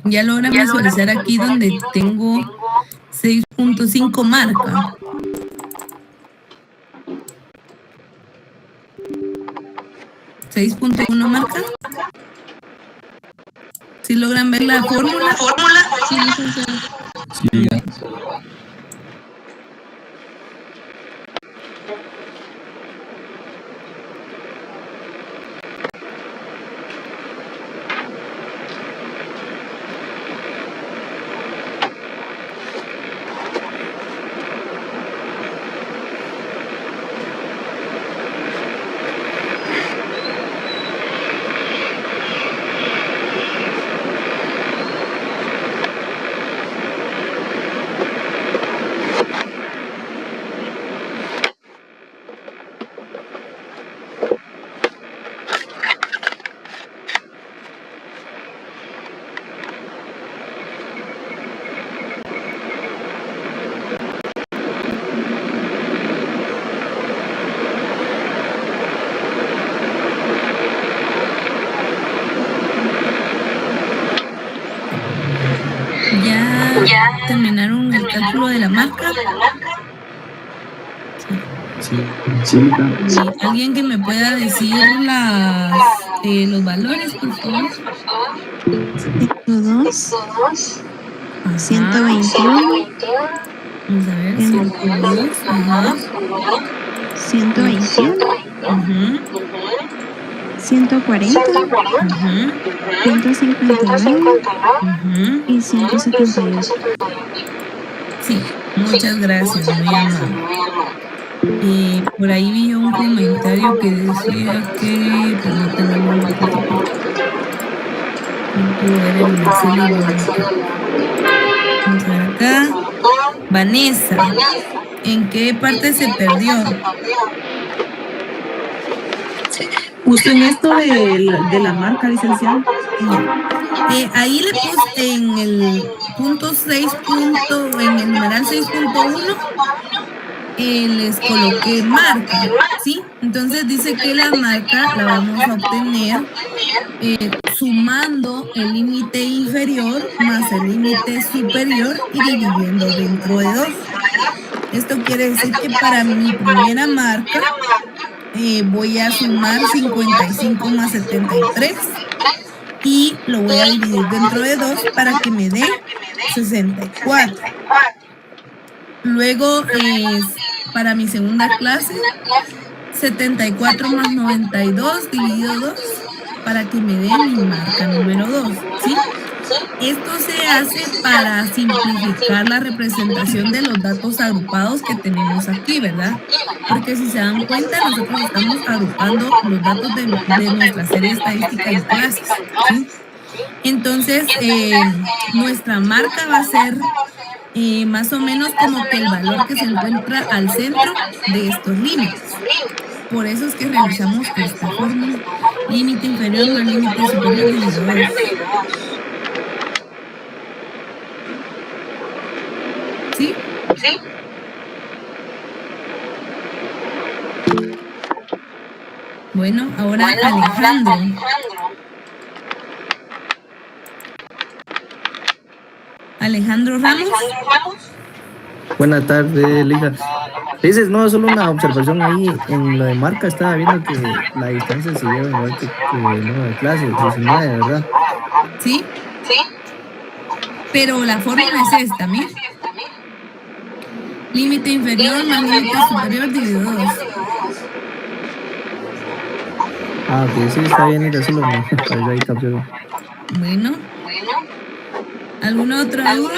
Ya logra visualizar aquí donde tengo 6.5 marca. ¿6.1 marca? ¿Sí logran ver la fórmula? Sí. ¿Ya terminaron el cálculo de la marca? Sí. ¿Alguien que me pueda decir los valores, por favor? 102, 121, Vamos a ver, 102, 121, 140, 159 y 178. Sí, muchas gracias, muy amable. Por ahí vi un comentario que decía que, permítanme un momentito, no puedo ver el símbolo. Vamos a ver acá. Vanessa, ¿en qué parte se perdió? Justo en esto de la marca, licenciado. Ahí le puse en el punto 6, en el numeral 6.1, les coloqué marca, ¿sí? Entonces dice que la marca la vamos a obtener sumando el límite inferior más el límite superior y dividiendo dentro de 2. Esto quiere decir que para mi primera marca voy a sumar 55 más 73 y lo voy a dividir dentro de 2 para que me dé 64. Luego para mi segunda clase 74 más 92 dividido 2 para que me dé mi marca número 2, ¿sí? Esto se hace para simplificar la representación de los datos agrupados que tenemos aquí, ¿verdad? Porque si se dan cuenta, nosotros estamos agrupando los datos de nuestra serie estadística en clases, ¿sí? Entonces, nuestra marca va a ser más o menos como que el valor que se encuentra al centro de estos límites. Por eso es que realizamos esta fórmula. Límite inferior más límite superior dividido 2. ¿Sí? Bueno, ahora Alejandro. Alejandro Ramos. Buenas tardes, Lisa. Dices, no, solo una observación ahí en lo de marca. Estaba viendo que la distancia se lleva igual que el número de clases, 19, ¿verdad? Sí. Pero la fórmula es esta, mira. Límite inferior más límite superior dividido 2. Ah, ok, sí, está bien, Lisa, solo me pareció ahí capturado. Bueno. ¿Alguna otra duda?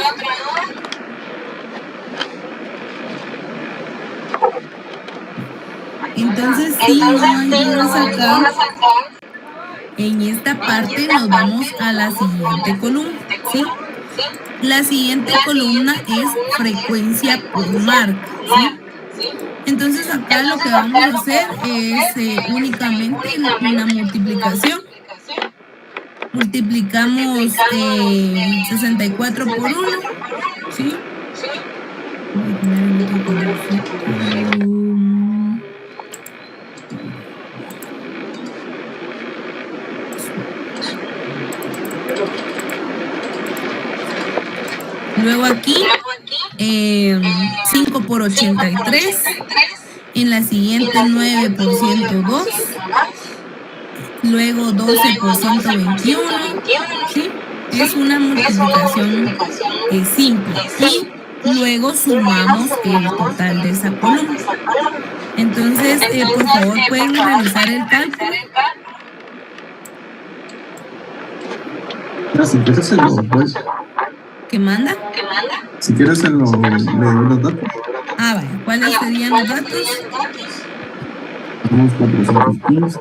Entonces, si no hay dudas acá, en esta parte nos vamos a la siguiente columna, ¿sí? La siguiente columna es frecuencia por marca, ¿sí? Entonces acá lo que vamos a hacer es únicamente una multiplicación. Multiplicamos 64 por 1, ¿sí? Voy a poner el otro colorcito. Luego aquí 5 por 83. En la siguiente 9 por 102. Luego 12 por 121. ¿Sí? Es una multiplicación simple. Y luego sumamos el total de esa columna. Entonces, por favor, pueden realizar el cálculo. Si quieres se lo pues, ¿Qué manda? si quieres se lo le doy los datos. Ah, vaya. ¿Cuáles serían los datos? Tenemos 415,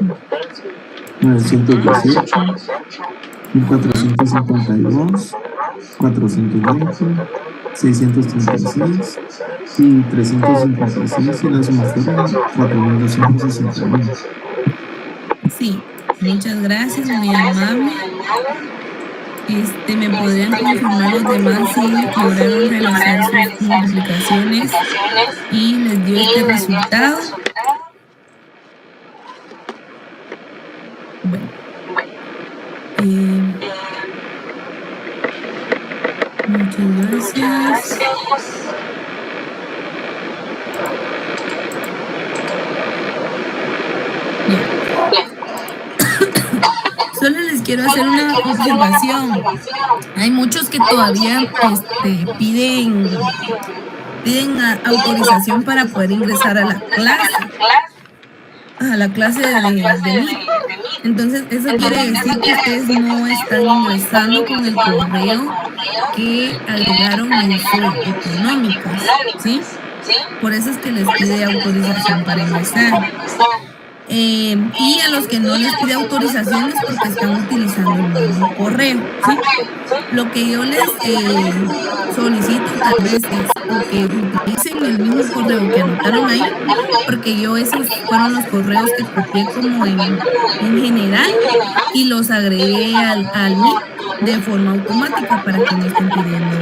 918, 1452, 420, 636 y 356 y la suma fuera 4261. Sí, muchas gracias, muy amable. ¿Me podrían confirmar los demás si lograron realizar sus multiplicaciones y les dio este resultado? Bueno. Muchas gracias. Solo les quiero hacer una observación. Hay muchos que todavía piden autorización para poder ingresar a la clase de mí. Entonces, eso quiere decir que ustedes no están ingresando con el correo que agregaron en su económicas, ¿sí? Por eso es que les pide autorización para ingresar. Y a los que no les pide autorización es porque están utilizando el mismo correo, ¿sí? Lo que yo les solicito tal vez es que utilicen el mismo correo que anotaron ahí, porque yo esos fueron los correos que copié como en general y los agregué al MIT de forma automática para que no estén pidiendo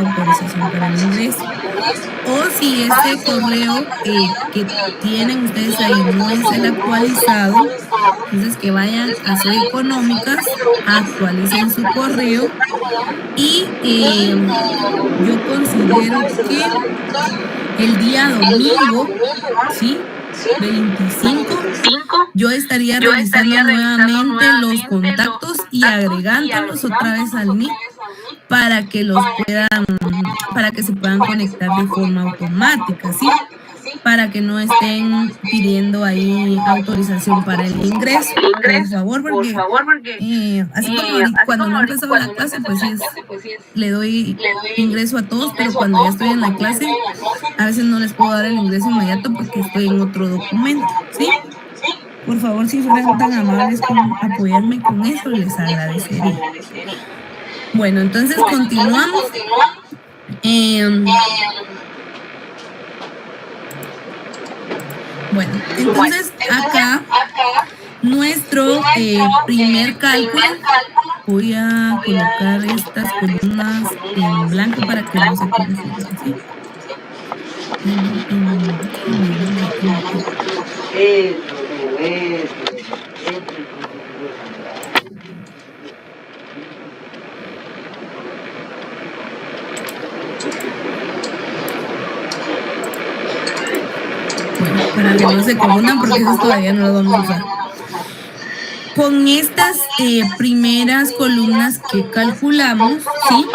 autorización para el ingreso. O si este correo que tienen ustedes ahí no es el actualizado, entonces que vayan a hacer económicas, actualicen su correo y yo considero que el día domingo, ¿sí? 25, yo estaría revisando nuevamente los contactos y agregándolos otra vez al MIT para que se puedan conectar de forma automática, ¿sí? Para que no estén pidiendo ahí autorización para el ingreso, por favor, porque así como cuando no empezaba la clase, pues le doy ingreso a todos, pero cuando ya estoy en la clase, a veces no les puedo dar el ingreso inmediato porque estoy en otro documento, ¿sí? Por favor, si fueran tan amables como apoyarme con eso, les agradecería. Bueno, entonces continuamos. Bueno, entonces acá nuestro primer cálculo, voy a colocar estas columnas en blanco para que no se confundan, ¿sí? Bueno, para que no se confundan porque eso todavía no lo vamos a usar. Con estas primeras columnas que calculamos, ¿sí?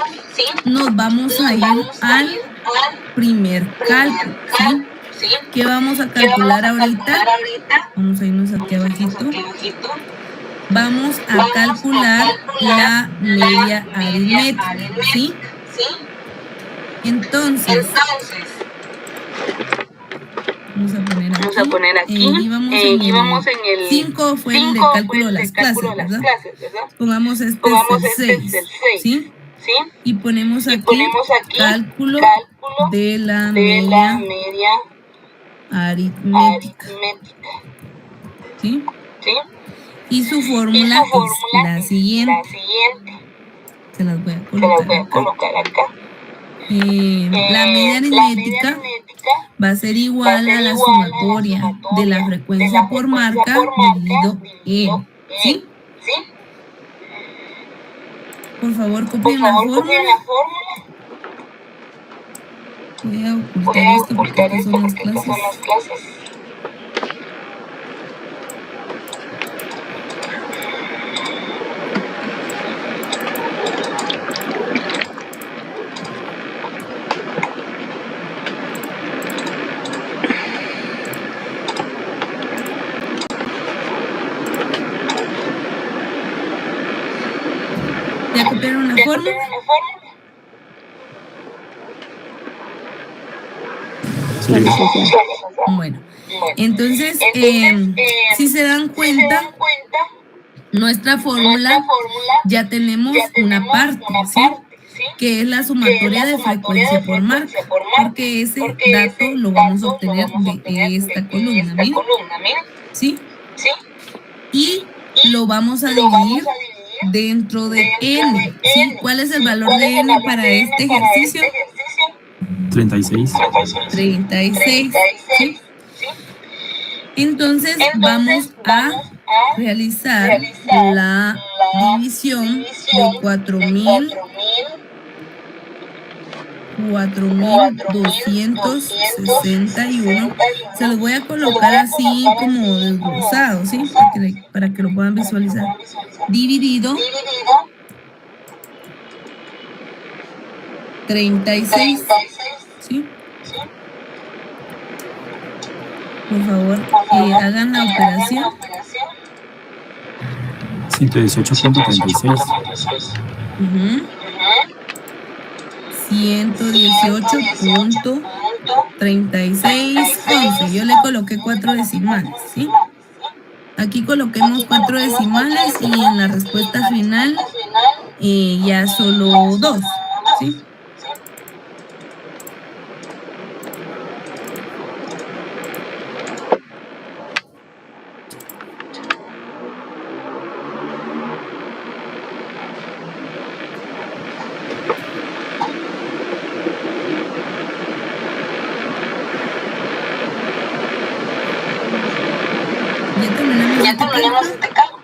Nos vamos a ir al primer cálculo, ¿sí? ¿Qué vamos a calcular ahorita? Vamos a irnos aquí abajito. Vamos a calcular la media aritmética, ¿sí? Entonces, vamos a poner aquí, íbamos en el 5 fue el de cálculo de las clases, ¿verdad? Pongamos este es el 6, ¿sí? Y ponemos aquí cálculo de la media aritmética. ¿Sí? Y su fórmula es la siguiente. Se las voy a colocar acá. La media aritmética va a ser igual a la sumatoria de la frecuencia por marca dividido N. ¿Sí? Por favor, copien la fórmula. Voy a ocultar esto porque estas son las clases. ¿Ya copiaron la fórmula? Bueno, entonces, si se dan cuenta, nuestra fórmula ya tenemos una parte, ¿sí? Que es la sumatoria de frecuencia por marca, porque ese dato lo vamos a obtener de esta columna, ¿miren? ¿Sí? Y lo vamos a dividir dentro de N, ¿sí? ¿Cuál es el valor de N para este ejercicio? 36. 36, ¿sí? Entonces vamos a realizar la división de 4.261. Se los voy a colocar así como desglosado, ¿sí? Para que lo puedan visualizar. Dividido 36, ¿sí? Por favor, hagan la operación. 118.36. 118.3611. Yo le coloqué 4 decimales, ¿sí? Aquí coloquemos 4 decimales y en la respuesta final ya solo 2, ¿sí? ¿Ya terminamos este cálculo?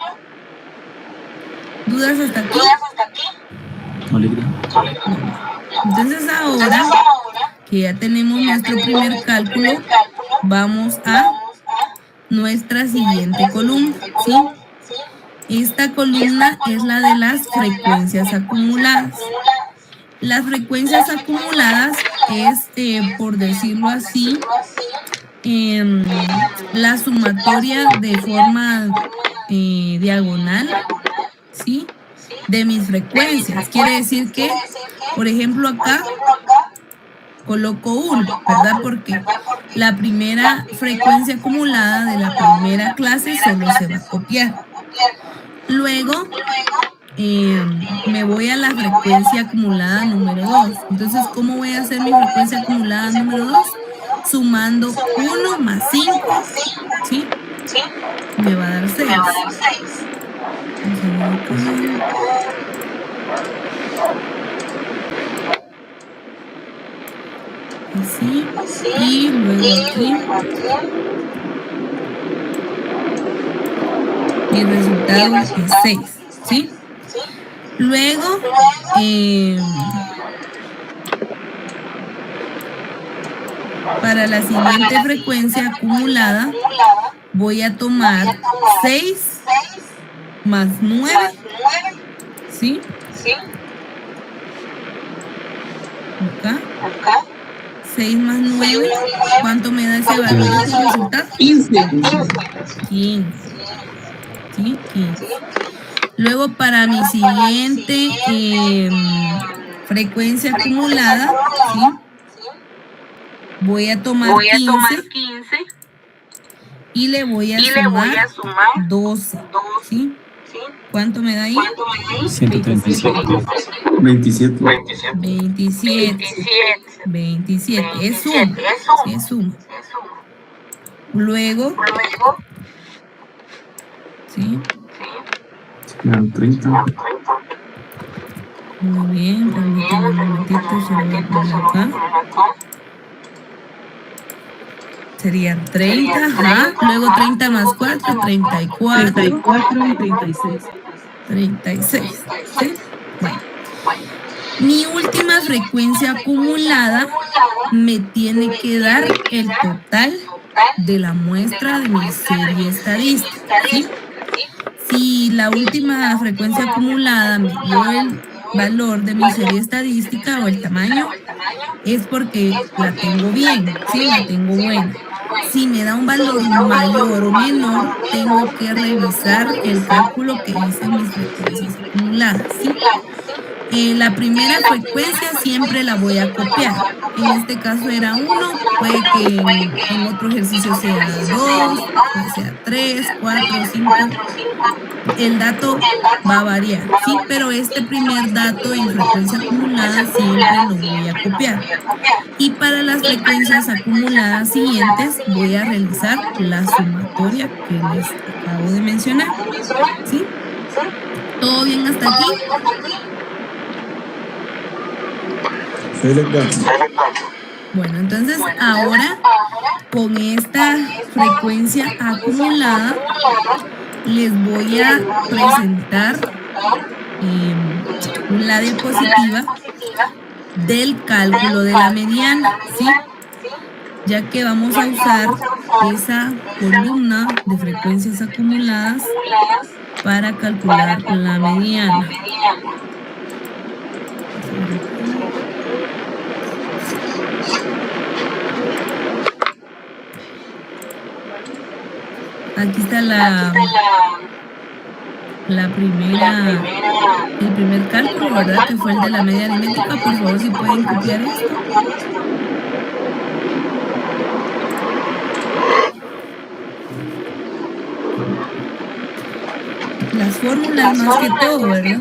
¿Dudas hasta aquí? Entonces ahora que ya tenemos nuestro primer cálculo, vamos a nuestra siguiente columna, ¿sí? Esta columna es la de las frecuencias acumuladas. Las frecuencias acumuladas es, por decirlo así, la sumatoria de forma diagonal, ¿sí? De mis frecuencias. Quiere decir que, por ejemplo, acá coloco 1, ¿verdad? Porque la primera frecuencia acumulada de la primera clase solo se va a copiar. Luego me voy a la frecuencia acumulada número 2. Entonces, ¿cómo voy a hacer mi frecuencia acumulada número 2? Sumando 1 más 5, ¿sí? Me va a dar 6. Así, y luego aquí. Y el resultado es 6, ¿sí? Luego, para la siguiente frecuencia acumulada, voy a tomar 6 más 9, ¿sí? Acá. 6 más 9, ¿cuánto me da ese valor de ese resultado? 15. 15. ¿Sí? 15. Luego, para mi siguiente frecuencia acumulada, ¿sí? Voy a tomar 15 y le voy a sumar 12, ¿sí? ¿Cuánto me da ahí? 137. 27. Es suma. Sí, es suma. Luego, ¿sí? Serían 30. Muy bien, permítame un momentito, se lo voy a poner acá. Serían 30, ajá. Luego 30 más 4, 34. 34 y 36. 36, ¿sí? Bueno. Mi última frecuencia acumulada me tiene que dar el total de la muestra de mi serie estadística, ¿sí? Si la última frecuencia acumulada me dio el valor de mi serie estadística o el tamaño, es porque la tengo bien, ¿sí? La tengo buena. Si me da un valor mayor o menor, tengo que revisar el cálculo que hice en mis frecuencias acumuladas, ¿sí? La primera frecuencia siempre la voy a copiar. En este caso era 1, puede que en otro ejercicio sea 2, puede ser 3, 4, 5. El dato va a variar, ¿sí? Pero este primer dato en frecuencia acumulada siempre lo voy a copiar. Y para las frecuencias acumuladas siguientes voy a realizar la sumatoria que les acabo de mencionar, ¿sí? ¿Todo bien hasta aquí? Bueno, entonces ahora con esta frecuencia acumulada les voy a presentar la diapositiva del cálculo de la mediana, ¿sí? Ya que vamos a usar esa columna de frecuencias acumuladas para calcular la mediana. Aquí está el primer cálculo, ¿verdad? Que fue el de la media aritmética. Por favor, si pueden copiar esto. Las fórmulas más que todo, ¿verdad?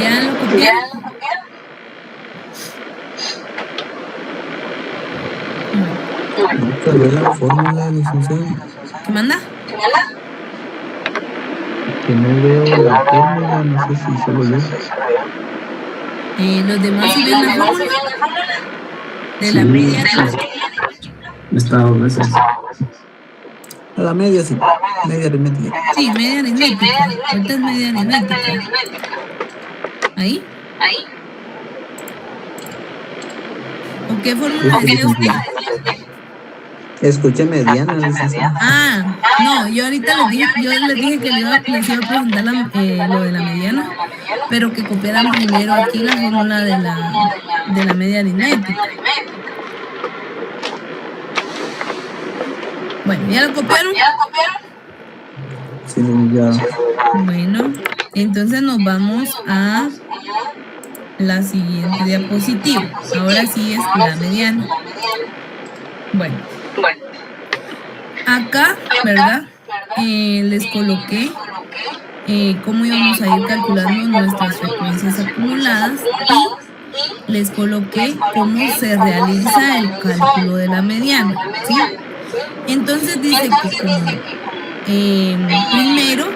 ¿Ya lo copiaron? ¿Nunca ve la fórmula, licenciado? ¿Qué manda? Que no veo la fórmula, no sé si solo yo. Los demás sí ven la fórmula de la Sí. mediana. Está dos veces. A la media sí, media aritmética. Sí, media aritmética. Esta es media aritmética. ¿Ahí? ¿O qué fórmula decía usted? Escuché mediana, licenciado. Ah, no, yo ahorita les dije que les iba a presentar lo de la mediana, pero que copiaran primero aquí la fórmula de la media aritmética. Bueno, ¿ya lo copiaron? Sí, ya. Bueno, entonces nos vamos a la siguiente diapositiva. Ahora sí es la mediana. Bueno, acá, ¿verdad? Les coloqué cómo íbamos a ir calculando nuestras frecuencias acumuladas y les coloqué cómo se realiza el cálculo de la mediana, ¿sí? Entonces dice que como primero,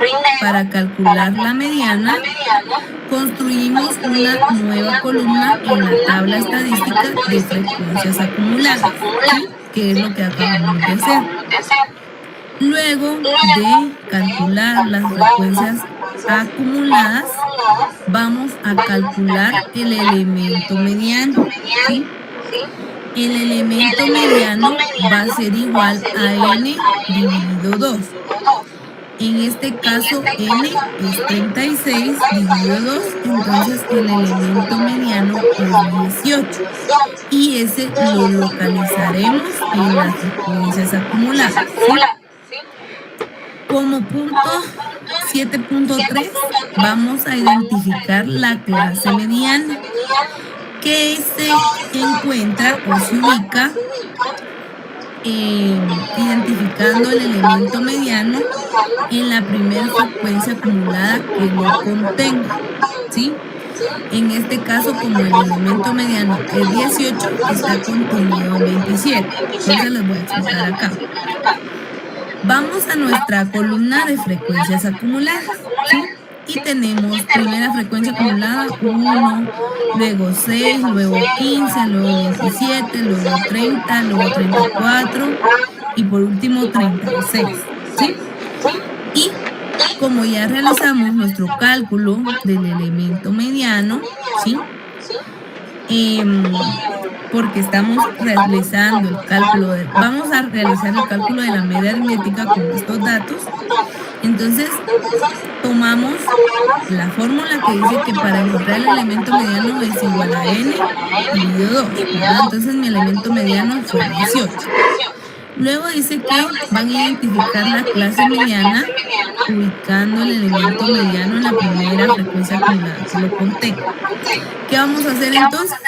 para calcular la mediana, construimos una nueva columna en la tabla estadística de frecuencias acumuladas, ¿sí? Que es lo que acabamos de hacer. Luego de calcular las frecuencias acumuladas, vamos a calcular el elemento mediano, ¿sí? El elemento mediano va a ser igual a n dividido 2. En este caso, n es 36 dividido 2, entonces el elemento mediano es 18. Y ese lo localizaremos en las frecuencias acumuladas, ¿sí? Como punto 7.3 vamos a identificar la clase mediana, que se encuentra o se ubica identificando el elemento mediano en la primera frecuencia acumulada que lo contenga, ¿sí? En este caso, como el elemento mediano es 18, está contenido en 27. Entonces les voy a explicar acá. Vamos a nuestra columna de frecuencias acumuladas, ¿sí? Y tenemos primera frecuencia acumulada 1, luego 6, luego 15, luego 27, luego 30, luego 34 y por último 36, ¿sí? Y como ya realizamos nuestro cálculo del elemento mediano, ¿sí? Porque estamos realizando el cálculo vamos a realizar el cálculo de la media aritmética con estos datos. Entonces tomamos la fórmula que dice que para encontrar el elemento mediano es igual a n dividido 2, ¿verdad? Entonces mi elemento mediano fue 18. Luego dice que van a identificar la clase mediana ubicando el elemento mediano en la primera frecuencia acumulada que lo conté. ¿Qué vamos a hacer entonces?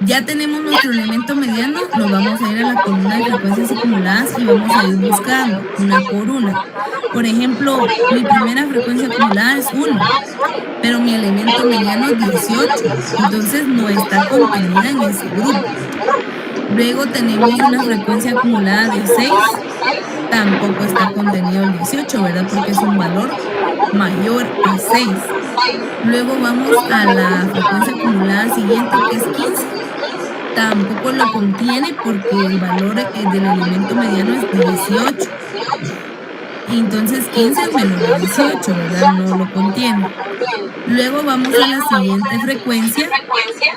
Ya tenemos nuestro elemento mediano, nos vamos a ir a la columna de frecuencias acumuladas y vamos a ir buscando una por una. Por ejemplo, mi primera frecuencia acumulada es 1, pero mi elemento mediano es 18, entonces no está contenida en ese grupo. Luego tenemos una frecuencia acumulada de 6, tampoco está contenido el 18, ¿verdad? Porque es un valor mayor a 6. Luego vamos a la frecuencia acumulada siguiente, que es 15. Tampoco lo contiene porque el valor del elemento mediano es 18. Entonces 15 es menor a 18, ¿verdad? No lo contiene. Luego vamos a la siguiente frecuencia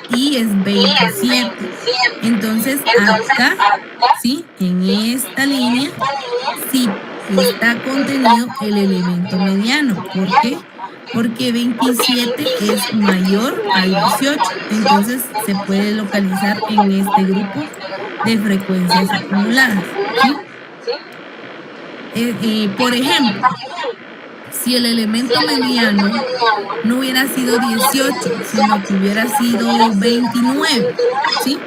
y es 27. Entonces acá, ¿sí? En esta línea, sí está contenido el elemento mediano. ¿Por qué? Porque 27 es mayor a 18, entonces se puede localizar en este grupo de frecuencias acumuladas, ¿sí? Por ejemplo, si el elemento mediano no hubiera sido 18, sino que hubiera sido 29, ¿sí?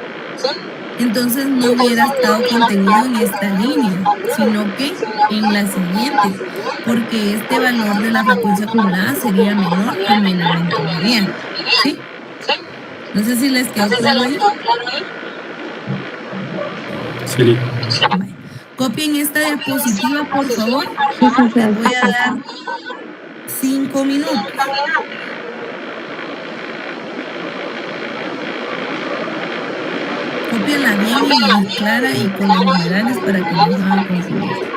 Entonces no hubiera estado contenido en esta línea, sino que en la siguiente, porque este valor de la frecuencia acumulada sería menor al elemento mediano, ¿sí? No sé si les quedó claro ahí. Sí. Vale. Copien esta diapositiva, por favor. Les voy a dar 5 minutos. Cópienla bien y clara y con los numerales para que no se van a confundir.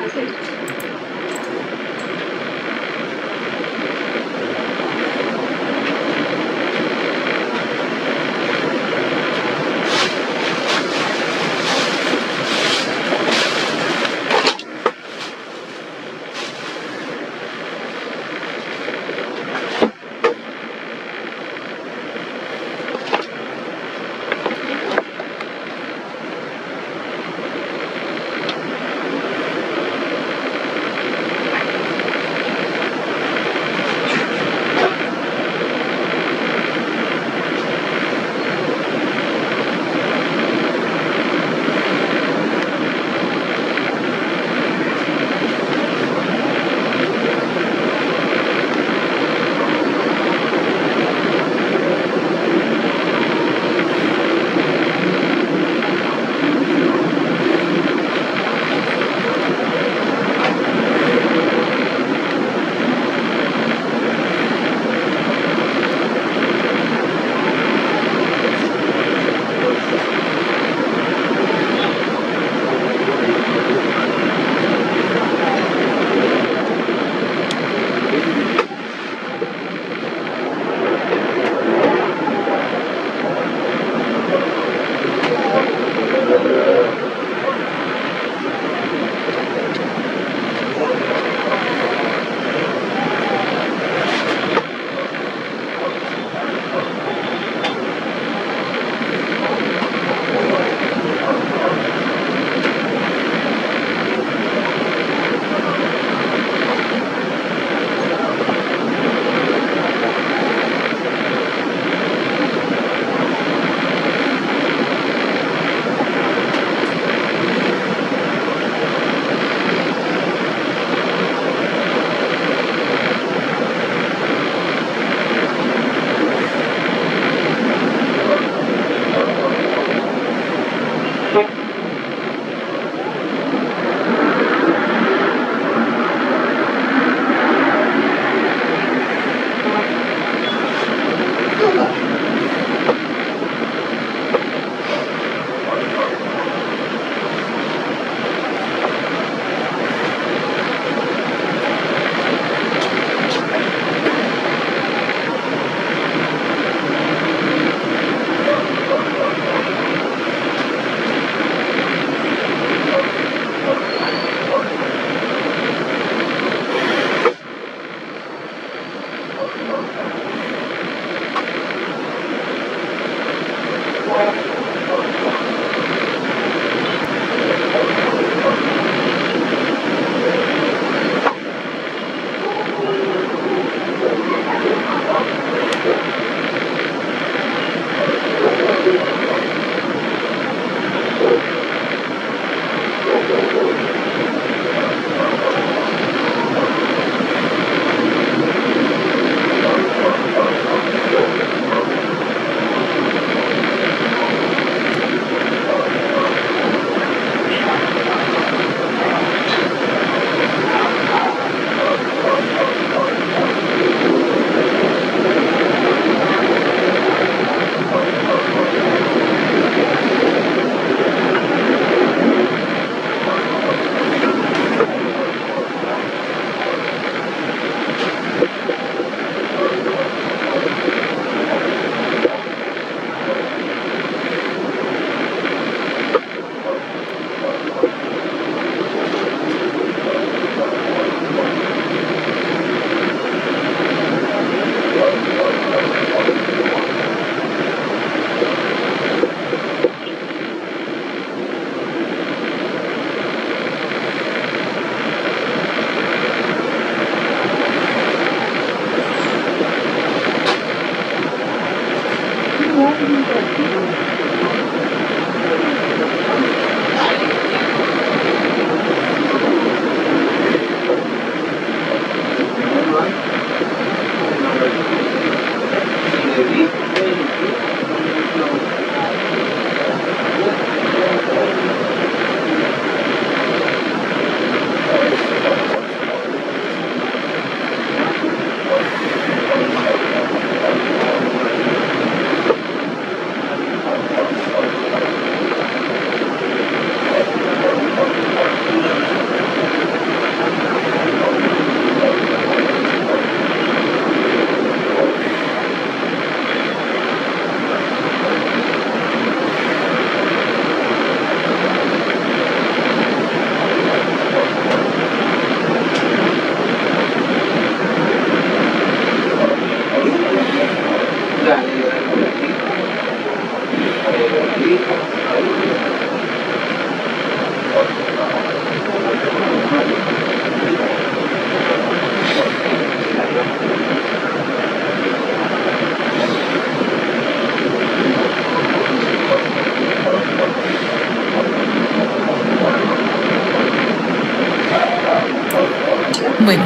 Bueno,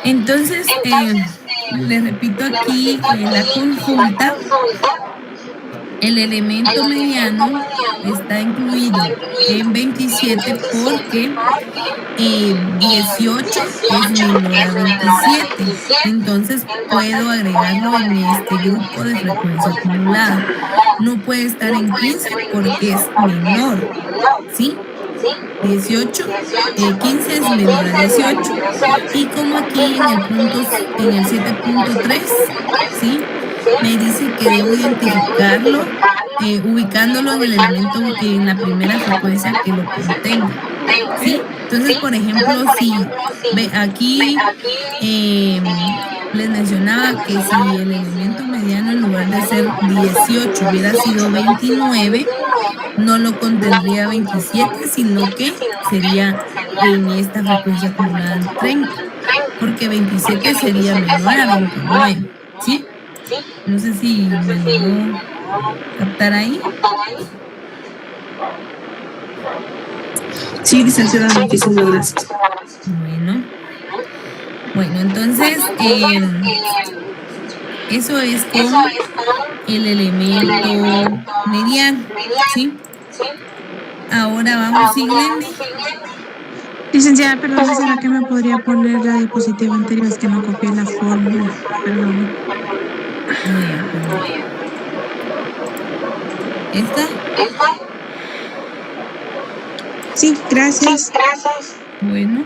entonces, les repito aquí en la consulta, el elemento mediano está incluido en 27 porque 18 es menor a 27. Entonces puedo agregarlo en este grupo de frecuencia acumulada. No puede estar en 15 porque es menor, ¿sí? 18, 15 es menor a 18. Y como aquí en el punto, en el 7.3, ¿sí? Me dice que debo identificarlo ubicándolo en el elemento, en la primera frecuencia que lo contenga, ¿sí? Entonces, por ejemplo, si ve aquí les mencionaba que si el elemento mediano en lugar de ser 18 hubiera sido 29, no lo contendría 27, sino que sería en esta frecuencia acumulada 30, porque 27 sería menor a 29, ¿sí? No sé si me logró captar ahí. Sí, licenciada, muchísimas gracias. Bueno, entonces eso es con el elemento mediano, ¿sí? Ahora vamos, siguiente. Licenciada, perdón, ¿será que me podría poner la diapositiva anterior? Es que no copié la fórmula, perdón. ¿Esta? Sí, gracias. Bueno.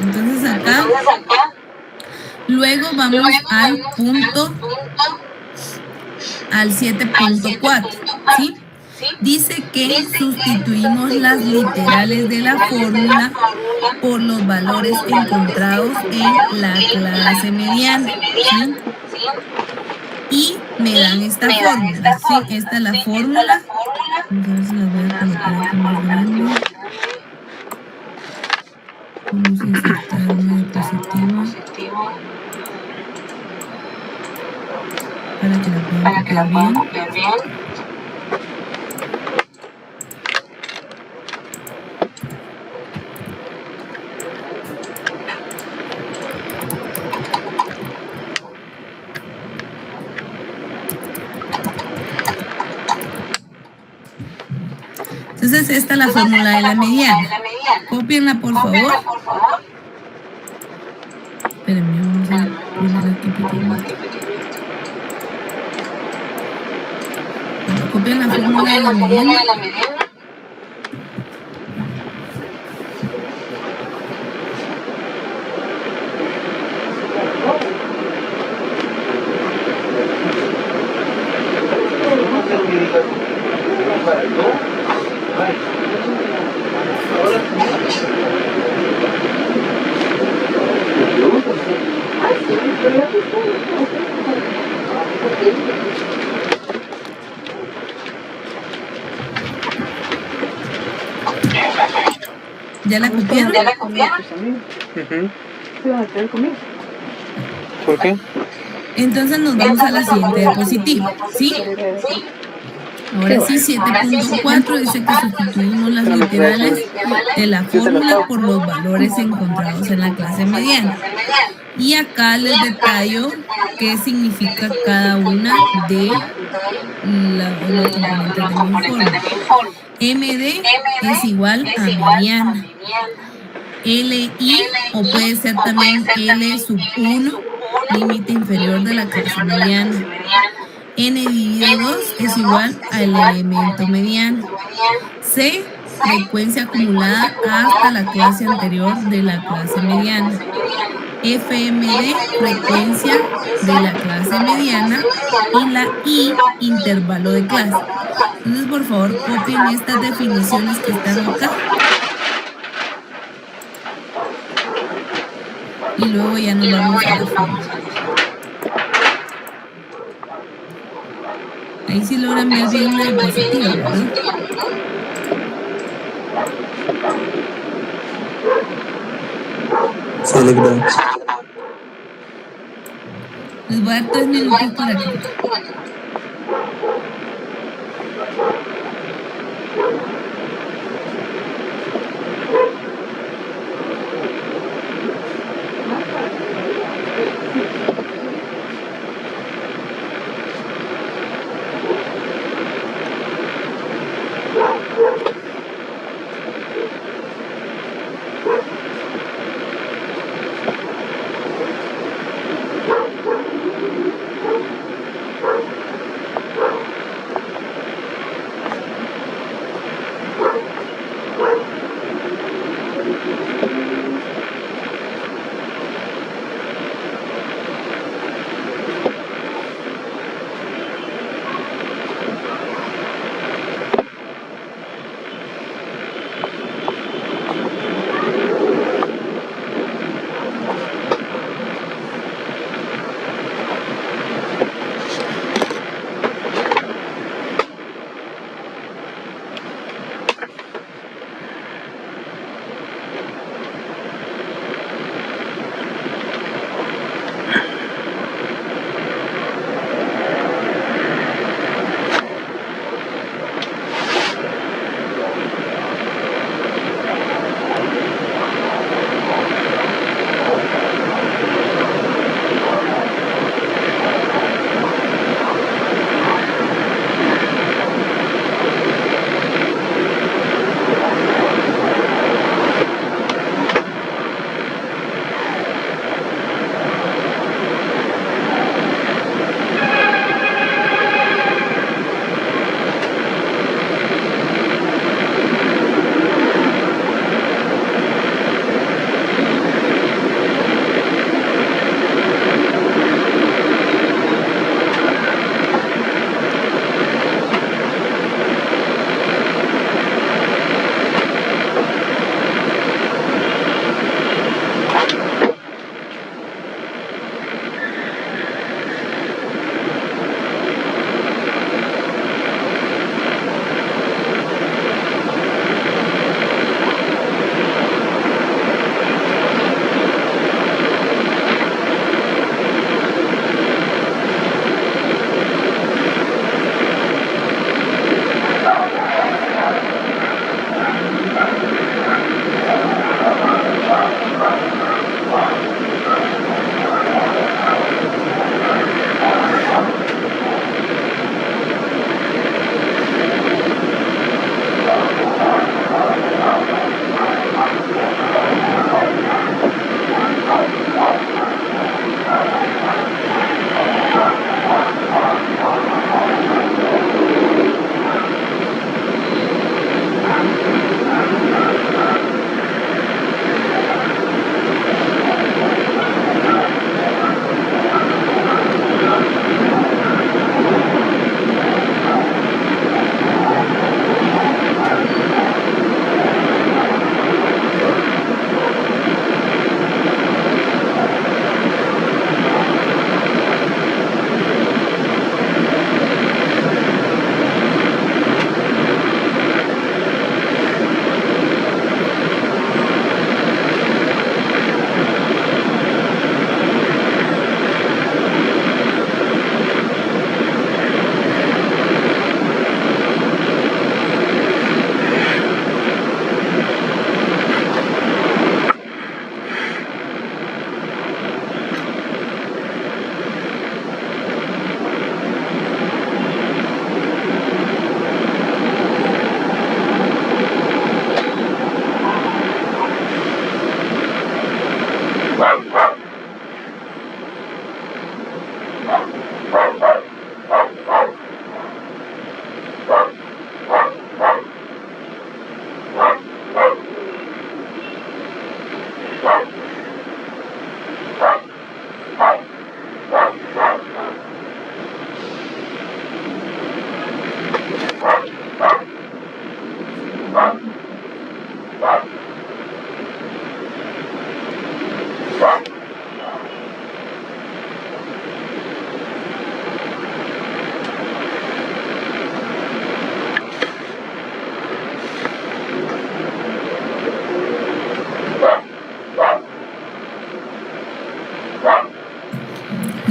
Entonces acá, luego vamos al punto, al 7.4, ¿sí? Dice que sustituimos las literales de la fórmula por los valores encontrados en la clase mediana, ¿sí? Y me dan esta fórmula, ¿sí? Esta es la fórmula. Entonces la voy a colocar aquí más grande. Vamos a insertar una diapositiva para que la puedan copiar bien. Entonces esta es la fórmula de la mediana. Cópienla por favor. Espérenme, vamos a poner aquí pequeñito. Copien la fórmula de la mediana. ¿Ya la copiaron? ¿Por qué? Entonces nos vamos a la siguiente diapositiva, ¿sí? Ahora sí, 7.4 dice que sustituimos las literales de la fórmula por los valores encontrados en la clase mediana. Y acá les detallo qué significa cada una de los componentes de mi fórmula. MD es igual a mediana. LI, o puede ser también L sub 1, límite inferior de la clase mediana. N dividido 2 es igual al elemento mediano. C, frecuencia acumulada hasta la clase anterior de la clase mediana. FMD, frecuencia de la clase mediana. Y la I, intervalo de clase. Entonces, por favor, copien estas definiciones que están acá. Y luego ya nos vamos a la fórmula. Ahí sí logran ver bien la diapositiva, ¿verdad? Les voy a dar 3 minutos para que...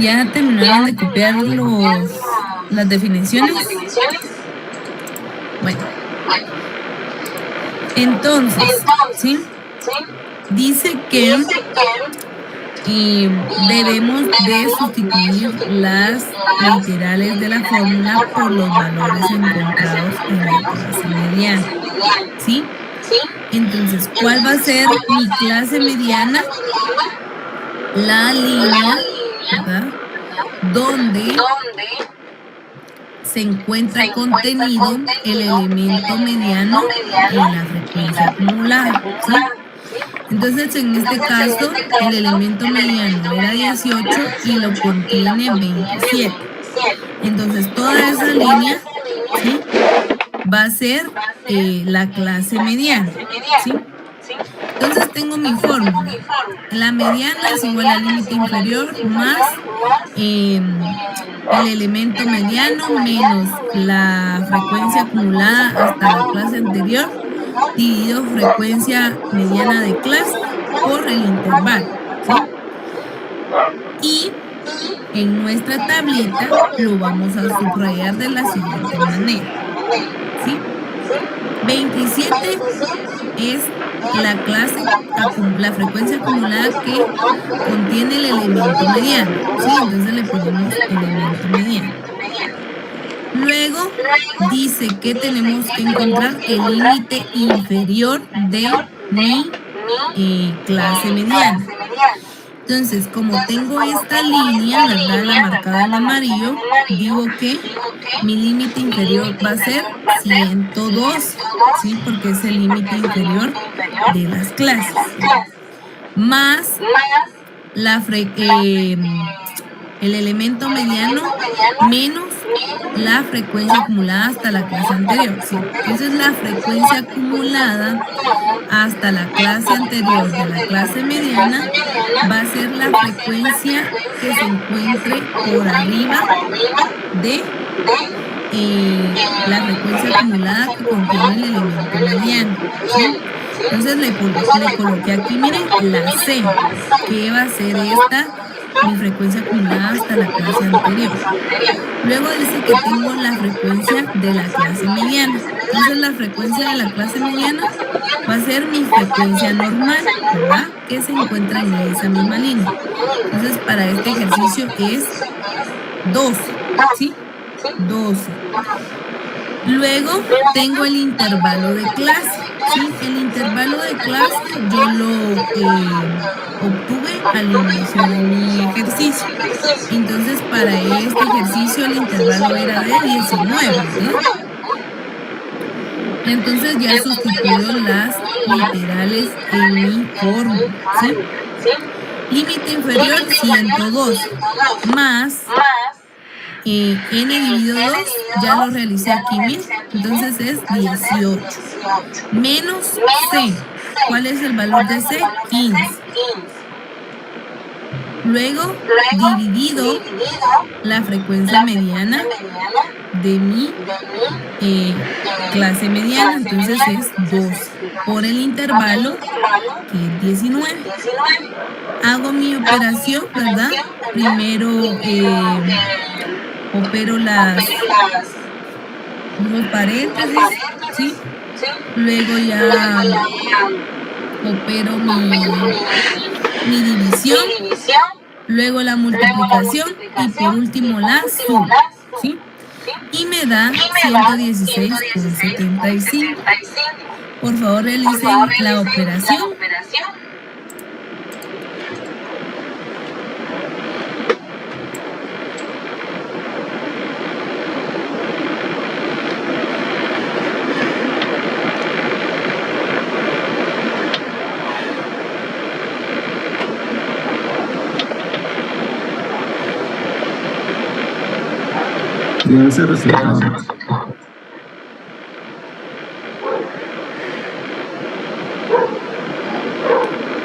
¿Ya terminaron de copiar las definiciones? Bueno, entonces, ¿sí? Dice que debemos de sustituir las literales de la fórmula por los valores encontrados en la clase mediana, ¿sí? Entonces, ¿cuál va a ser mi clase mediana? La línea, ¿verdad?, donde se encuentra contenido el elemento mediano en la frecuencia acumulada, ¿sí? Entonces, en este caso, el elemento mediano era 18 y lo contiene 27. Entonces, toda esa línea, ¿sí?, va a ser la clase mediana, ¿sí? Entonces, tengo mi fórmula. La mediana es igual al límite inferior más el elemento mediano menos la frecuencia acumulada hasta la clase anterior, dividido frecuencia mediana de clase por el intervalo, ¿sí? Y en nuestra tablita lo vamos a subrayar de la siguiente manera, ¿sí? 27 es la frecuencia acumulada que contiene el elemento mediano, ¿sí? Entonces le ponemos elemento mediano. Luego dice que tenemos que encontrar el límite inferior de mi clase mediana. Entonces, como tengo esta línea, ¿verdad?, la marcada en amarillo, digo que mi límite inferior va a ser 112, ¿sí?, porque es el límite inferior de las clases, más el elemento mediano menos la frecuencia acumulada hasta la clase anterior, ¿sí? Entonces, la frecuencia acumulada hasta la clase anterior de la clase mediana va a ser la frecuencia que se encuentre por arriba de la frecuencia acumulada que contiene el elemento mediano, ¿sí? Entonces le coloqué aquí, miren, la C, que va a ser esta, mi frecuencia acumulada hasta la clase anterior. Luego dice que tengo la frecuencia de la clase mediana. Entonces la frecuencia de la clase mediana va a ser mi frecuencia normal, ¿verdad?, que se encuentra en esa misma línea. Entonces para este ejercicio es 12, ¿sí? 12. Luego tengo el intervalo de clase, ¿sí? El intervalo de clase yo lo obtuve al inicio de mi ejercicio. Entonces, para este ejercicio el intervalo era de 19, ¿sí? Entonces ya sustituyo las literales en mi fórmula, ¿sí? Límite inferior 102 más n dividido 2, ya lo realicé aquí, miren, entonces es 18, menos c. ¿Cuál es el valor de c? 15. Luego, dividido la frecuencia mediana de mi clase mediana, entonces es 12, por el intervalo, que es 19. Hago mi operación, ¿verdad? Primero opero los paréntesis, ¿sí? Luego ya opero mi división, luego la multiplicación y por último la suma, ¿sí? Y me da 116,75. Por favor, realicen la operación. Y ese resultado.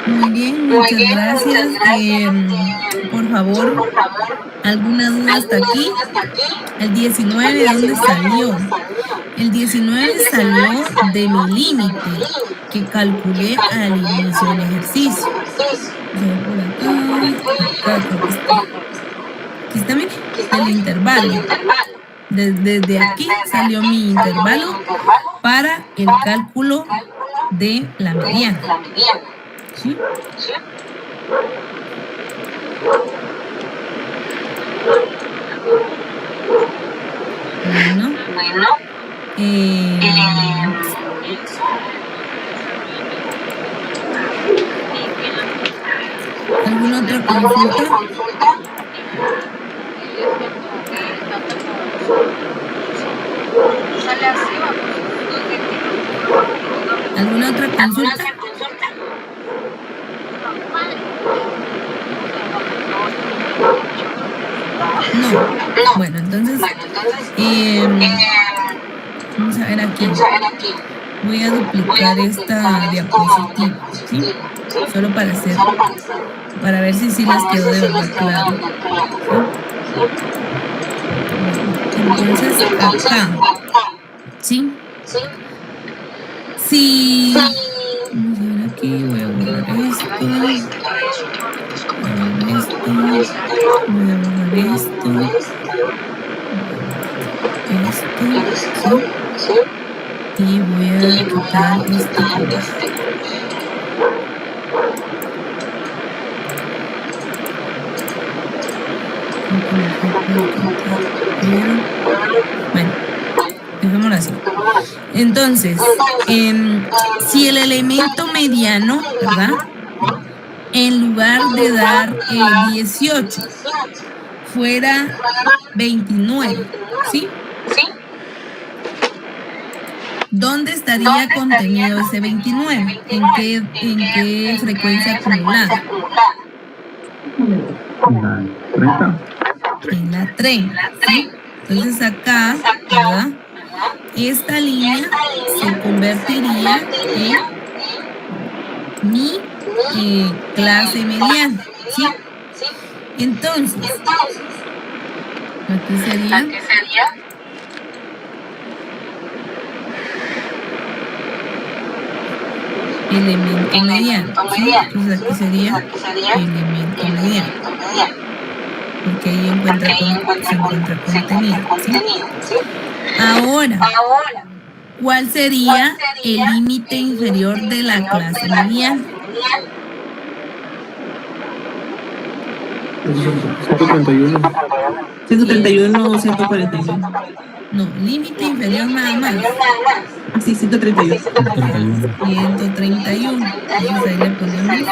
Muy bien, muchas gracias. Por favor, ¿alguna duda hasta aquí? El 19, ¿de dónde salió? El 19 salió de mi límite que calculé al inicio del ejercicio. Por acá, Aquí está, mire, el intervalo. Desde aquí salió mi intervalo para el cálculo de la mediana. ¿Sí? Bueno. ¿Alguna otra consulta? ¿Alguna otra consulta? No. Bueno, entonces vamos a ver aquí. Voy a duplicar esta diapositiva, ¿sí? Solo para ver si sí les quedó de verdad claro. Entonces acá, ¿sí? Sí. Vamos a ver aquí, voy a borrar esto. Voy a borrar esto. ¿Sí? Y voy a quitar esto. Bueno, dejémoslo así. Entonces, si el elemento mediano, ¿verdad? En lugar de dar 18, fuera 29, ¿sí? ¿Dónde estaría contenido ese 29? ¿En qué frecuencia acumulada? En la 30, ¿sí? Entonces acá, ¿verdad? Esta línea se convertiría en mi clase mediana, ¿sí? Entonces, aquí sería elemento mediano, ¿sí? Entonces aquí sería elemento mediano, porque ahí se encuentra contenido, ¿sí? Ahora, ¿cuál sería el límite inferior de la clase mediana? 131. 131 o 149. No, límite inferior nada más. Ah, sí, 131. 131. Entonces ahí le ponemos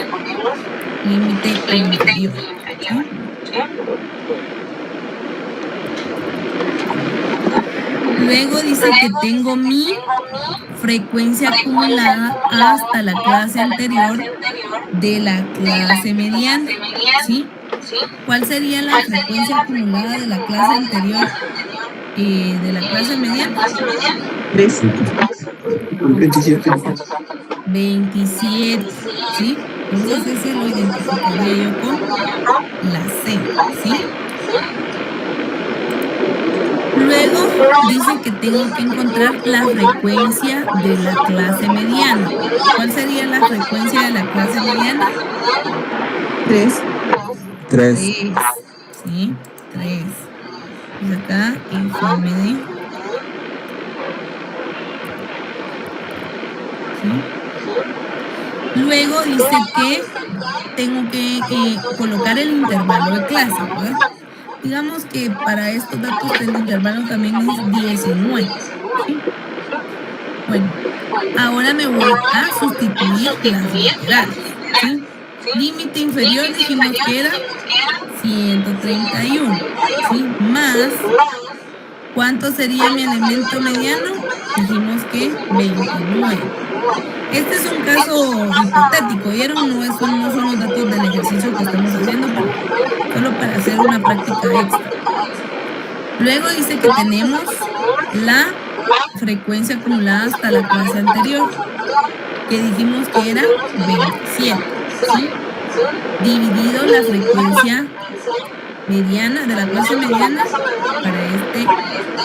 límite inferior. ¿Sí? Luego dice que tengo mi frecuencia acumulada hasta la clase anterior de la clase mediana, ¿sí? ¿Cuál sería la frecuencia acumulada de la clase anterior de la clase mediana? 3. 27. 27, ¿sí? Entonces ese lo identificaría yo con la C, ¿sí? Luego dice que tengo que encontrar la frecuencia de la clase mediana. ¿Cuál sería la frecuencia de la clase mediana? 3. 3. ¿Sí? 3. Pues acá FMD. ¿Sí? Luego dice que tengo que colocar el intervalo de clase, ¿verdad? Digamos que para estos datos el intervalo también es 19. ¿Sí? Bueno, ahora me voy a sustituir las literales, ¿sí? Límite inferior dijimos que era 131, ¿sí? Más, ¿cuánto sería mi elemento mediano? Dijimos que 29. Este es un caso hipotético, ¿vieron? No son los datos del ejercicio que estamos haciendo, pero solo para hacer una práctica extra. Luego dice que tenemos la frecuencia acumulada hasta la clase anterior, que dijimos que era 27, ¿sí? Dividido la frecuencia mediana de la clase mediana, para este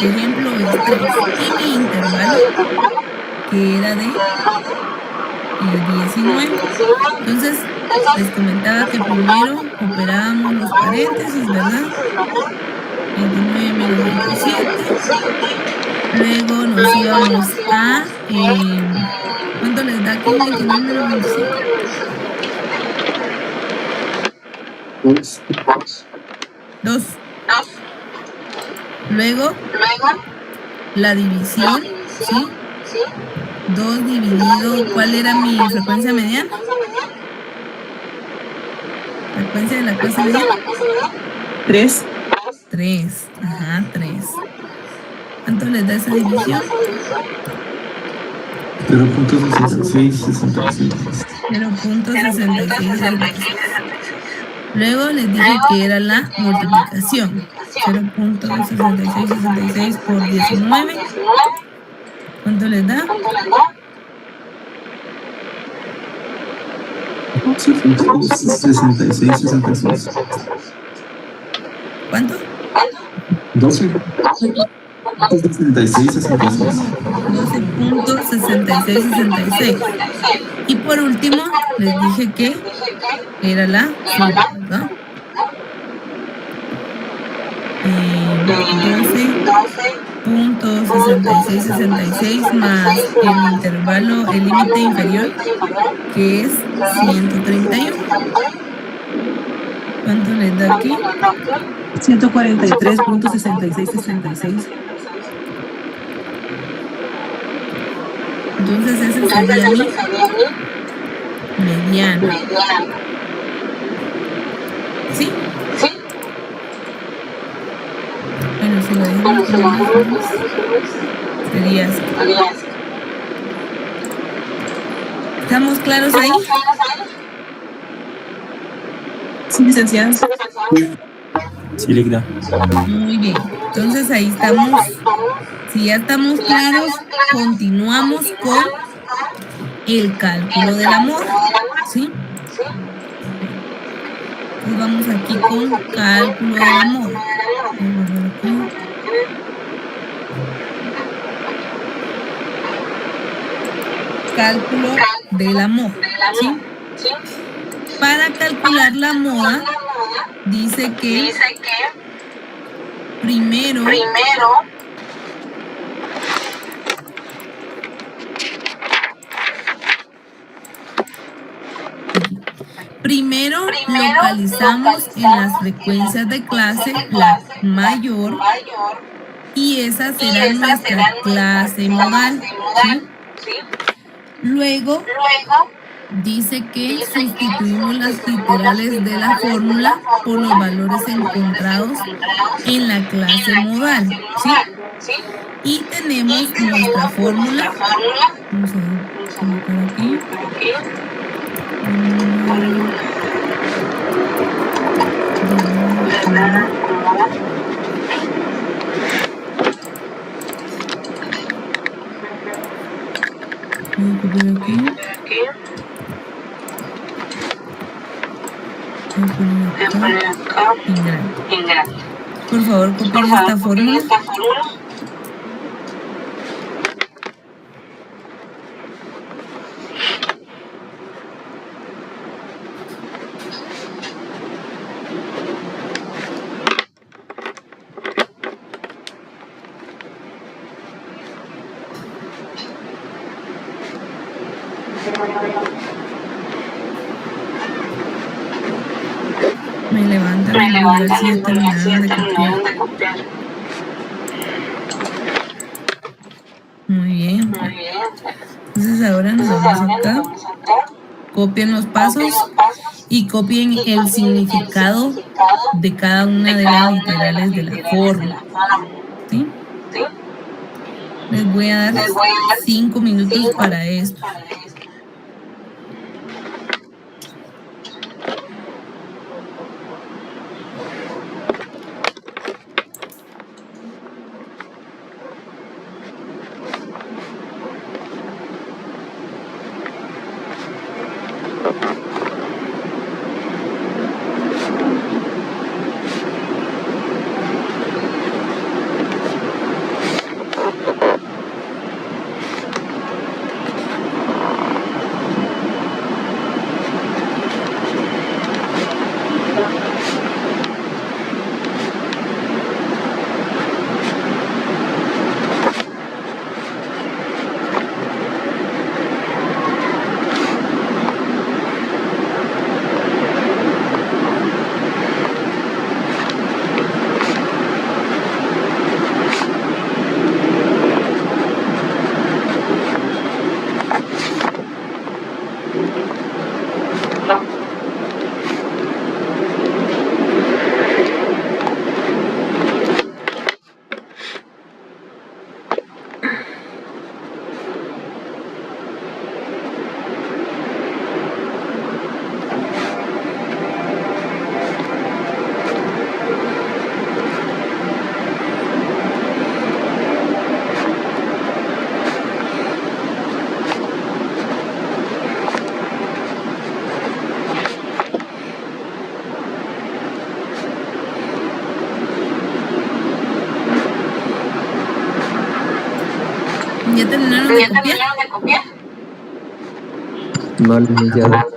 ejemplo es 3, y mi intervalo, que era de 19. Entonces les comentaba que primero operábamos los paréntesis, ¿verdad? 29 menos 27. Luego nos íbamos a... ¿cuánto les da aquí? 29 menos 27. 2. Luego, la división, ¿sí? 2 dividido, ¿cuál era mi frecuencia mediana? Frecuencia de la clase mediana. 3. 3, ajá, 3. ¿Cuánto les da esa división? 0.6666. 0.66. Luego les dije que era la multiplicación. 0.6666 por 19. ¿Cuánto les da? 6666. ¿Cuánto? 12. 6666. 12.6666. Y por último, les dije que era la suma, ¿verdad? 12.6666 más el intervalo, el límite inferior, que es 131. ¿Cuánto les da aquí? 143.6666. Entonces ese sería mi mediano. ¿Sí? Bueno, si lo dejamos como más, sería así. ¿Estamos claros ahí? Sí, licenciada. Sí, Ligda. Muy bien. Entonces ahí estamos. Si ya estamos claros, continuamos con el cálculo de la moda. ¿Sí? Entonces vamos aquí con cálculo de la moda. Cálculo de la moda. ¿Sí? Para calcular la moda, dice que primero localizamos en las frecuencias de clase la mayor y esa será nuestra clase modal. ¿Sí? Luego dice que sustituimos las literales de la fórmula por los valores encontrados en la clase modal. ¿Sí? Y tenemos nuestra fórmula. Vamos a colocar aquí. Voy a copiar aquí. Voy a poner acá. En grande. Por favor, copien esta fórmula. Me levantan a ver si ya terminaron de copiar. Muy bien. Entonces ahora nos vamos acá. Copien los pasos y copien el significado de cada una de las literales de la fórmula. ¿Sí? Les voy a dar 5 minutos para esto. ¿Ya terminaron de copiar? No, licenciado.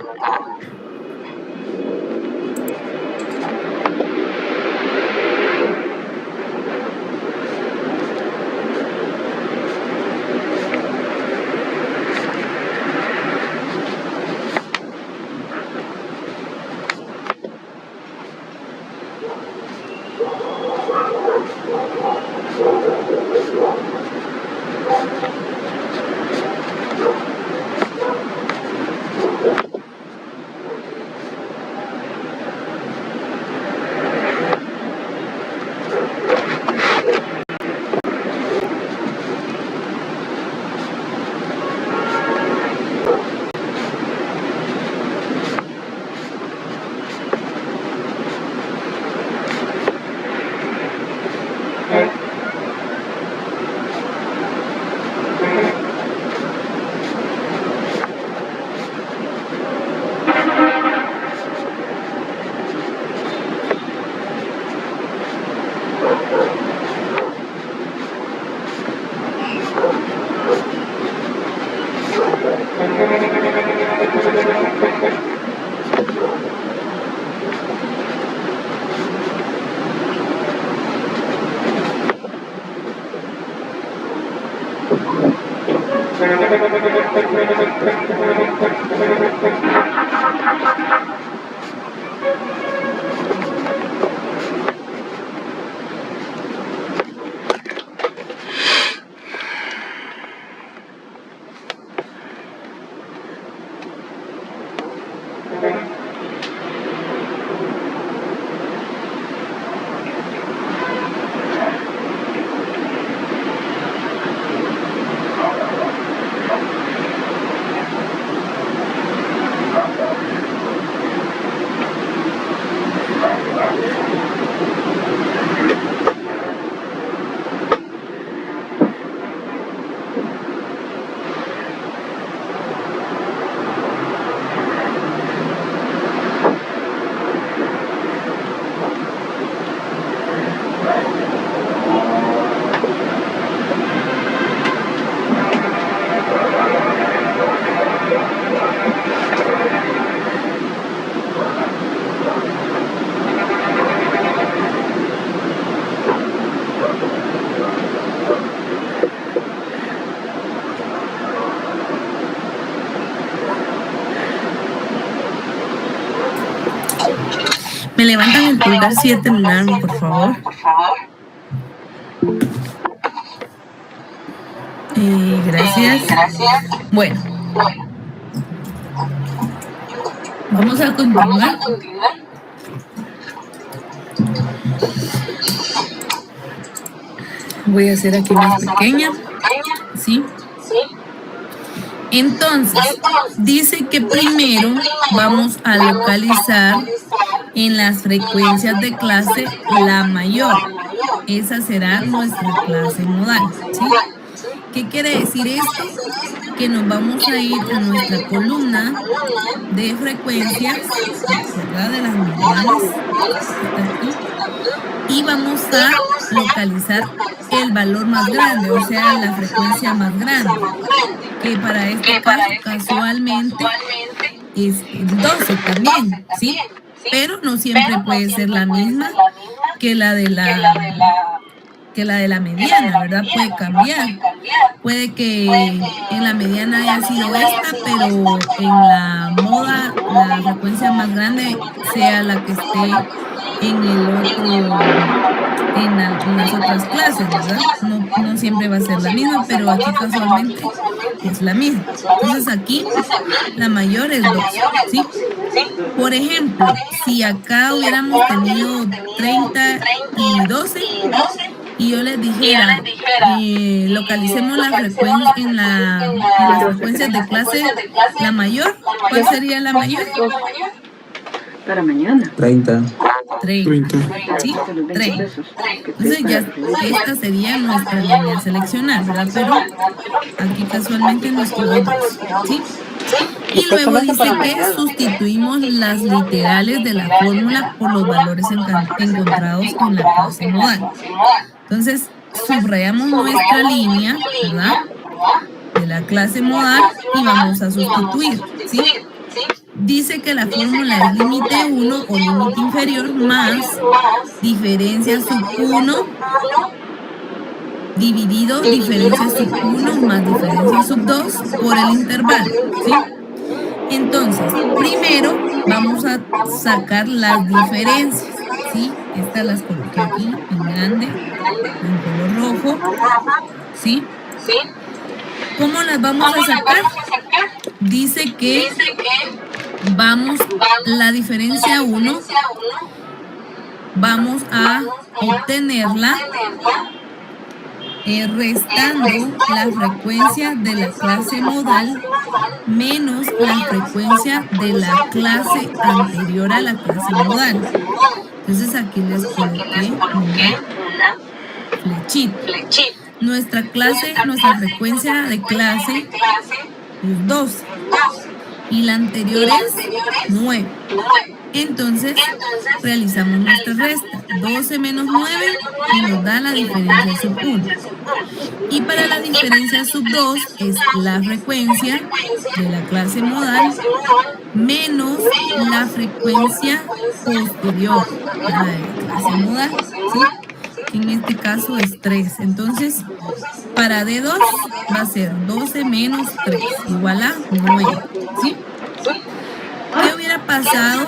Me levantan el pulgar si ya terminaron, por favor. Gracias. Bueno, vamos a continuar. Voy a hacer aquí más pequeña. ¿Sí? Entonces, dice que primero vamos a localizar en las frecuencias de clase la mayor. Esa será nuestra clase modal, ¿sí? ¿Qué quiere decir esto? Que nos vamos a ir a nuestra columna de frecuencias, ¿verdad? De las medianas, y vamos a localizar el valor más grande, o sea, la frecuencia más grande, que para este caso casualmente es el 12 también, ¿sí? Pero no siempre puede ser la misma que la de la mediana, ¿verdad? Puede cambiar. Puede que en la mediana haya sido esta, pero en la moda la frecuencia más grande sea la que esté en el otro, en las otras clases, ¿verdad? No siempre va a ser la misma, pero aquí casualmente es la misma. Entonces aquí la mayor es 2, ¿sí? Por ejemplo, si acá hubiéramos tenido 30 y 12, y yo les dijera, localicemos la frecuencia en las frecuencias de clase, la mayor, ¿cuál sería la mayor? Para mañana. 30. 30. ¿Sí? 30. Entonces ya esta sería nuestra línea seleccionar, ¿verdad? Pero aquí casualmente nos quedó 2, ¿sí? Y luego dice que sustituimos las literales de la fórmula por los valores encontrados en la clase modal. Entonces, subrayamos nuestra línea, ¿verdad? la clase modal y vamos a sustituir, ¿sí? Dice que la fórmula es límite 1 o límite inferior más diferencia sub 1 dividido diferencia sub 1 más diferencia sub 2 por el intervalo, ¿sí? Entonces, primero vamos a sacar las diferencias, ¿sí? Estas las coloqué aquí en grande, en color rojo, ¿sí? ¿Cómo las vamos a sacar? Dice que vamos, la diferencia 1, vamos a obtenerla restando la frecuencia de la clase modal menos la frecuencia de la clase anterior a la clase modal. Entonces aquí les coloqué una flechita. Nuestra frecuencia de clase es 12 y la anterior es 9. Entonces realizamos nuestra resta. 12 menos 9 y nos da la diferencia sub 1. Y para la diferencia sub 2 es la frecuencia de la clase modal menos la frecuencia posterior a la de la clase modal, ¿sí? En este caso es 3. Entonces, para D2 va a ser 12 menos 3 igual a 9, ¿sí? ¿Qué hubiera pasado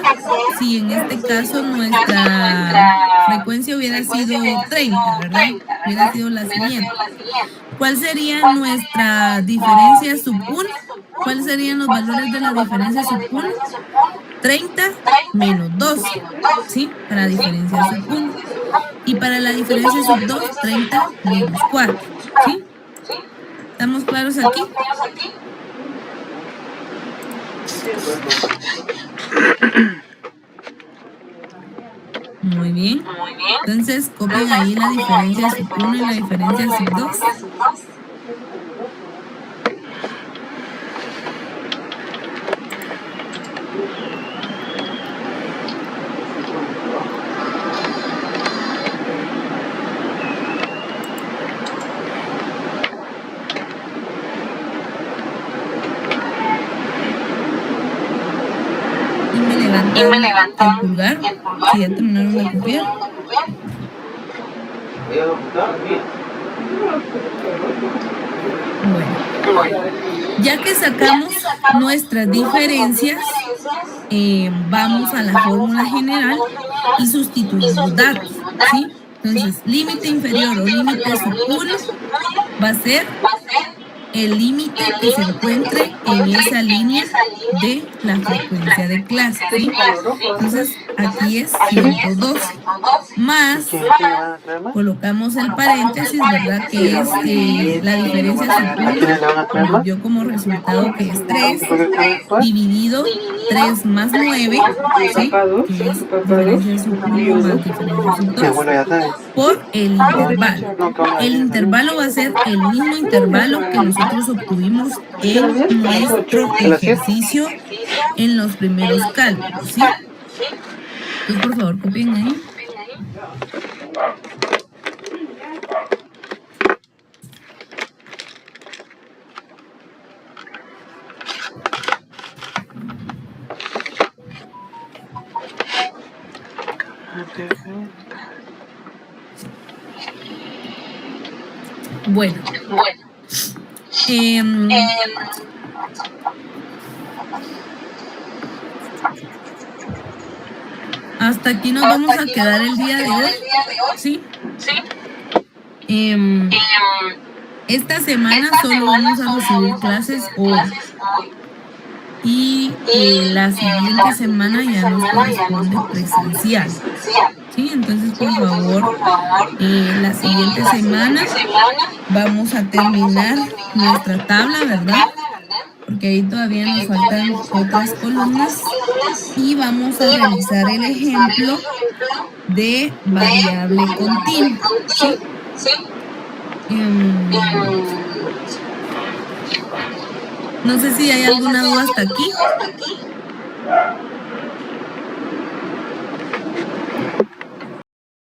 si en este caso nuestra frecuencia hubiera sido 30, ¿verdad? Hubiera sido la siguiente. ¿Cuál sería nuestra diferencia sub 1? ¿Cuáles serían los valores de la diferencia sub 1? 30 menos 12, ¿sí? Para la diferencia sub 1. Y para la diferencia sub 2, 30 menos 4, ¿sí? ¿Estamos claros aquí? Muy bien. Entonces, copien ahí la diferencia sub 1 y la diferencia sub 2. Y me levantan el pulgar, si ya terminaron de copiar. Bueno, ya que sacamos nuestras diferencias, vamos a la fórmula general y sustituimos datos, ¿sí? Entonces, límite inferior o límite sub 1 va a ser el límite que se encuentre en esa línea de la frecuencia de clase, ¿sí? Entonces aquí es 112 más, colocamos el paréntesis, ¿verdad? Que es la diferencia sub 1 nos dio como resultado que es 3 dividido 3 más 9, ¿sí? Que es diferencia sub 1 más diferencia sub 2 por el intervalo. El intervalo va a ser el mismo intervalo que nosotros obtuvimos en nuestro ejercicio en los primeros cálculos, ¿sí? Entonces, por favor, copien ahí. Bueno. Hasta aquí nos vamos a quedar el día de hoy, ¿sí? Esta semana solo vamos a recibir clases hoy. Y la siguiente semana ya nos corresponde presencial, ¿sí? Entonces, por favor, la siguiente semana vamos a terminar nuestra tabla, ¿verdad? Porque ahí todavía nos faltan otras columnas y vamos a realizar el ejemplo de variable continua, ¿sí? No sé si hay alguna duda hasta aquí.